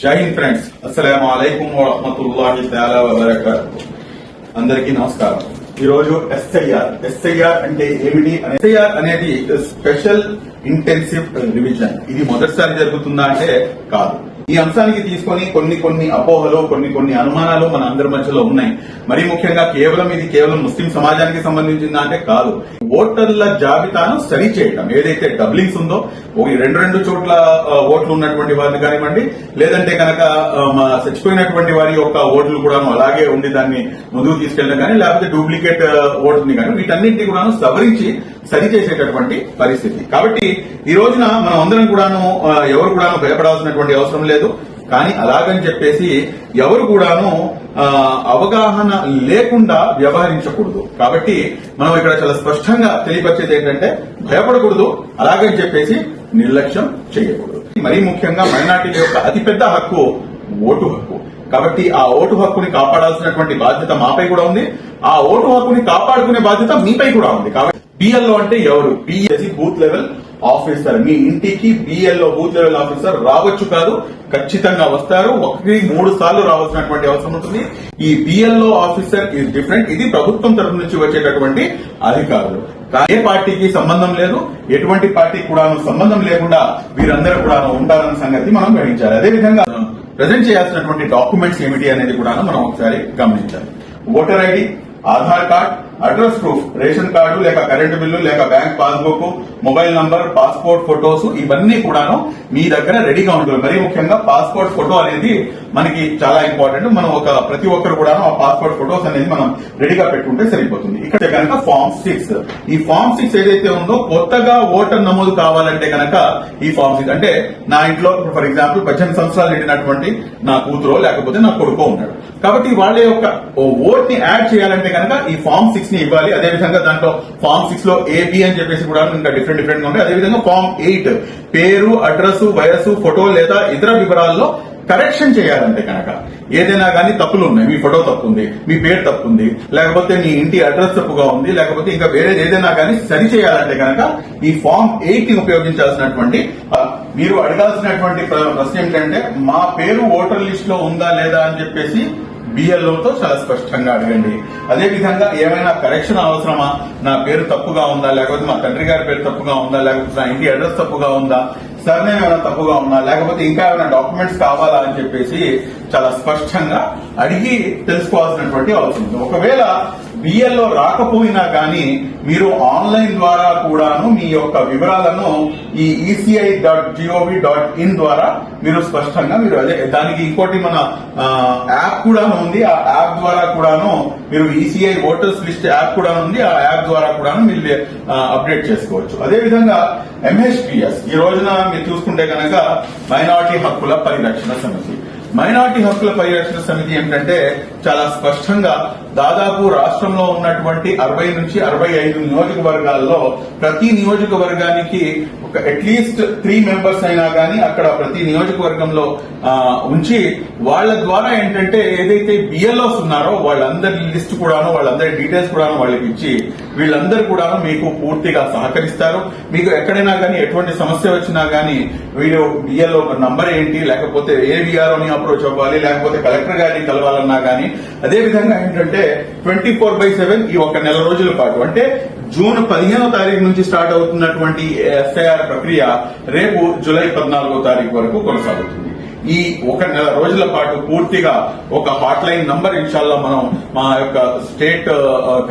జై హింద్ ఫ్రెండ్స్, అస్సలాము అలైకుం వరహ్మతుల్లాహి తఆలా వబరకాతుహు. అందరికీ నమస్కారం. ఈ రోజు ఎస్ఐఆర్ అంటే ఏమిటి? ఎస్ఐఆర్ అనేది స్పెషల్ ఇంటెన్సివ్ రివిజన్. ఇది మొదటిసారి జరుగుతుందా అంటే కాదు. ఈ అంశానికి తీసుకొని కొన్ని అపోహలు, కొన్ని అనుమానాలు మన అందరి మధ్యలో ఉన్నాయి. మరీ ముఖ్యంగా ఇది కేవలం ముస్లిం సమాజానికి సంబంధించిందా అంటే కాదు. ఓటర్ల జాబితాను సరి చేయటం, ఏదైతే డబ్లింగ్స్ ఉందో రెండు చోట్ల ఓట్లు ఉన్నటువంటి వారిని కానివ్వండి, లేదంటే కనుక చచ్చిపోయినటువంటి వారి యొక్క ఓట్లు కూడా అలాగే ఉండి దాన్ని ముందుకు తీసుకెళ్ళడం కానీ, లేకపోతే డూప్లికేట్ ఓటుని కానీ, వీటన్నింటినీ కూడా సవరించి సరి చేసేటటువంటి పరిస్థితి. కాబట్టి ఈ రోజున మనం అందరం కూడాను ఎవరు కూడాను భయపడాల్సినటువంటి అవసరం లేదు. కానీ అలాగని చెప్పేసి ఎవరు కూడాను అవగాహన లేకుండా వ్యవహరించకూడదు. కాబట్టి మనం ఇక్కడ చాలా స్పష్టంగా తెలియపరిచేది ఏంటంటే భయపడకూడదు, అలాగని చెప్పేసి నిర్లక్ష్యం చేయకూడదు. మరీ ముఖ్యంగా మైనార్టీల యొక్క అతిపెద్ద హక్కు ఓటు హక్కు. కాబట్టి ఆ ఓటు హక్కుని కాపాడాల్సినటువంటి బాధ్యత మాపై కూడా ఉంది. ఆ ఓటు హక్కుని కాపాడుకునే బాధ్యత మీపై కూడా ఉంది. కాబట్టి బిఎల్ఓ అంటే ఎవరు? BSC booth level officer. మీ ఇంటికి బిఎల్ఓ బూత్ లెవెల్ ఆఫీసర్ రావచ్చు కాదు, ఖచ్చితంగా వస్తారు. 1-3 సార్లు రావాల్సినటువంటి అవసరం ఉంటుంది. ఈ బిఎల్ఓ ఆఫీసర్ ఈజ్ డిఫరెంట్. ఇది ప్రభుత్వం తరఫు నుంచి వచ్చేటటువంటి అధికారులు. ఏ పార్టీకి సంబంధం లేదు, ఎటువంటి పార్టీకి కూడా సంబంధం లేకుండా వీరందరూ కూడా ఉంటారన్న సంగతి మనం గ్రహించాలి. అదేవిధంగా ప్రజెంట్ చేయాల్సినటువంటి డాక్యుమెంట్స్ ఏమిటి అనేది కూడా మనం ఒకసారి గమనించాలి. Voter ID, Aadhaar card, address proof, ration card లేక కరెంటు బిల్లు లేక bank passbook, mobile number, passport photos, ఇవన్నీ కూడాను మీ దగ్గర రెడీగా ఉంటుంది. మరీ ముఖ్యంగా పాస్పోర్ట్ ఫోటో అనేది మనకి చాలా ఇంపార్టెంట్. మనం ప్రతి ఒక్కరు కూడా ఆ పాస్పోర్ట్ ఫొటోస్ అనేది మనం రెడీగా పెట్టుకుంటే సరిపోతుంది. ఇక్కడ కనుక ఫామ్ 6, ఈ ఫామ్ 6 ఏదైతే ఉందో కొత్తగా ఓటర్ నమోదు కావాలంటే కనుక ఈ ఫామ్ 6 అంటే నా ఇంట్లో ఫర్ ఎగ్జాంపుల్ 18 సంవత్సరాలు నిండినటువంటి నా కూతురో లేకపోతే నా కొడుకో ఉన్నాడు. కాబట్టి వాళ్ళ యొక్క ఓట్ ని యాడ్ చేయాలంటే కనుక ఈ ఫామ్ 6 ని ఇవ్వాలి. అదేవిధంగా దాంట్లో ఫామ్ 6 లో ఏబి అని చెప్పేసి కూడా ఇంకా డిఫరెంట్ గా ఉంటాయి. అదేవిధంగా ఫామ్ 8 పేరు, అడ్రస్, వయసు, ఫోటో లేదా ఇతర వివరాల్లో కరెక్షన్ చేయాలంటే కనుక ఏదైనా కానీ తప్పులు ఉన్నాయి, మీ ఫోటో తప్పు ఉంది, మీ పేరు తప్పు ఉంది, లేకపోతే మీ ఇంటి అడ్రస్ తప్పుగా ఉంది, లేకపోతే ఇంకా వేరేది ఏదైనా కానీ సరి చేయాలంటే కనుక ఈ ఫామ్ 8 ని ఉపయోగించాల్సినటువంటి మీరు అడగాల్సినటువంటి ప్రశ్న ఏంటంటే మా పేరు ఓటర్ లిస్ట్ లో ఉందా లేదా అని చెప్పేసి బిఎల్ఓతో చాలా స్పష్టంగా అడగండి. అదేవిధంగా ఏమైనా కరెక్షన్ అవసరమా, నా పేరు తప్పుగా ఉందా, లేకపోతే మా తండ్రి గారి పేరు తప్పుగా ఉందా, లేకపోతే నా ఇంటి అడ్రస్ తప్పుగా ఉందా, సర్నేమ్ ఏమైనా తప్పుగా ఉందా, లేకపోతే ఇంకా ఏమైనా డాక్యుమెంట్స్ కావాలా అని చెప్పేసి చాలా స్పష్టంగా అడిగి తెలుసుకోవాల్సినటువంటి అవసరం ఉంది. ఒకవేళ బిఎల్ఓ రాకపోయినా కానీ మీరు ఆన్లైన్ ద్వారా కూడాను మీ యొక్క వివరాలను ఈ ECI.gov.in ద్వారా మీరు స్పష్టంగా మీరు దానికి ఇంకోటి మన యాప్ కూడా ఉంది. ఆ యాప్ ద్వారా కూడాను మీరు ECI ఓటర్స్ లిస్ట్ యాప్ కూడా ఉంది. ఆ యాప్ ద్వారా కూడాను మీరు అప్డేట్ చేసుకోవచ్చు. అదేవిధంగా MHPS ఈ రోజున మీరు చూసుకుంటే కనుక మైనారిటీ హక్కుల పరిరక్షణ సమితి. మైనారిటీ హక్కుల పరిరక్షణ సమితి ఏమిటంటే చాలా స్పష్టంగా దాదాపు రాష్ట్రంలో ఉన్నటువంటి 60 నుంచి 65 నియోజకవర్గాల్లో ప్రతి నియోజకవర్గానికి అట్లీస్ట్ 3 మెంబర్స్ అయినా కానీ అక్కడ ప్రతి నియోజకవర్గంలో ఉంచి వాళ్ళ ద్వారా ఏంటంటే ఏదైతే బిఎల్ఓస్ ఉన్నారో వాళ్ళందరి లిస్ట్ కూడాను, వాళ్ళందరి డీటెయిల్స్ కూడాను వాళ్ళకి ఇచ్చి వీళ్ళందరూ కూడాను మీకు పూర్తిగా సహకరిస్తారు. మీకు ఎక్కడైనా కానీ ఎటువంటి సమస్య వచ్చినా కానీ వీళ్ళు బిఎల్ఓ నంబర్ ఏంటి, లేకపోతే ఏ విఆర్ఓని అప్రోచ్ అవ్వాలి, లేకపోతే కలెక్టర్ గారిని కలవాలన్నా కానీ, అదేవిధంగా ఏంటంటే 24/7 ఈ 1 నెల రోజుల పాటు అంటే జూన్ 15వ తారీఖు నుంచి స్టార్ట్ అవుతున్నటువంటి ఎస్ఐఆర్ ప్రక్రియ రేపు జూలై 14వ తారీఖు వరకు కొనసాగుతుంది. ఈ 1 నెల రోజుల పాటు పూర్తిగా ఒక హాట్ లైన్ నంబర్ ఇన్షాల్లా మనం మా యొక్క స్టేట్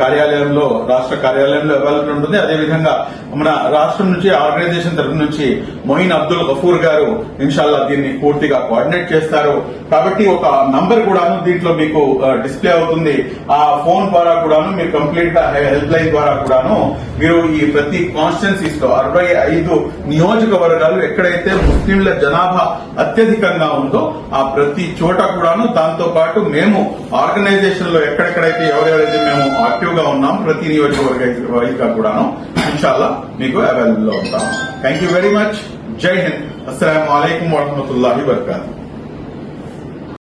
కార్యాలయంలో, రాష్ట్ర కార్యాలయంలో అవైలబుల్ ఉంటుంది. అదేవిధంగా మన రాష్ట్రం నుంచి ఆర్గనైజేషన్ తరఫు నుంచి మొయిన్ అబ్దుల్ గఫూర్ గారు ఇన్షాల్లా దీన్ని పూర్తిగా కోఆర్డినేట్ చేస్తారు. కాబట్టి ఒక నంబర్ కూడాను దీంట్లో మీకు డిస్ప్లే అవుతుంది. ఆ ఫోన్ ద్వారా కూడాను మీరు కంప్లీట్ గా హెల్ప్ లైన్ ద్వారా కూడాను మీరు ఈ ప్రతి కాన్స్టిట్యున్సీస్ లో 65 నియోజకవర్గాలు ఎక్కడైతే ముస్లింల జనాభా అత్యధికంగా ఉందో ఆ ప్రతి చోట కూడాను, దాంతో పాటు మేము ఆర్గనైజేషన్ లో ఎక్కడెక్కడైతే ఎవరెవరైతే మేము యాక్టివ్ గా ఉన్నాం ప్రతి నియోజకవర్గ కూడాను ఇన్షాల్లా మీకు అవైలబుల్ లో ఉంటాం. Thank you very much. జై హింద్. అస్సలాము అలైకుం వరహమతుల్లాహి వబరకాతుహు.